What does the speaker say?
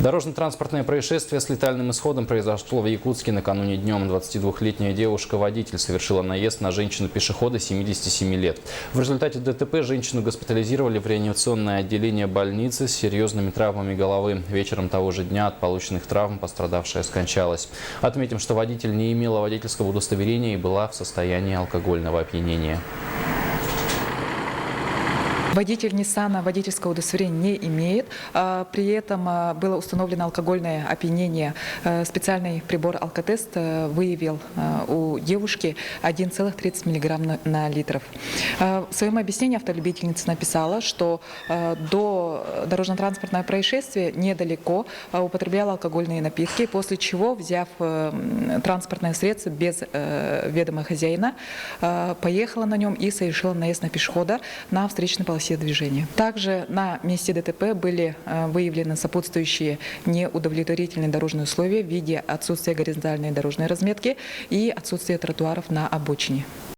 Дорожно-транспортное происшествие с летальным исходом произошло в Якутске накануне днем. 22-летняя девушка-водитель совершила наезд на женщину-пешехода 77 лет. В результате ДТП женщину госпитализировали в реанимационное отделение больницы с серьезными травмами головы. Вечером того же дня от полученных травм пострадавшая скончалась. Отметим, что водитель не имела водительского удостоверения и была в состоянии алкогольного опьянения. Водитель Ниссана водительского удостоверения не имеет. При этом было установлено алкогольное опьянение. Специальный прибор алкотест выявил у девушки 1,30 мг на литр. В своем объяснении автолюбительница написала, что до дорожно-транспортного происшествия недалеко употребляла алкогольные напитки, после чего, взяв транспортное средство без ведома хозяина, поехала на нем и совершила наезд на пешехода на встречной полосе движения. Также на месте ДТП были выявлены сопутствующие неудовлетворительные дорожные условия в виде отсутствия горизонтальной дорожной разметки и отсутствия тротуаров на обочине.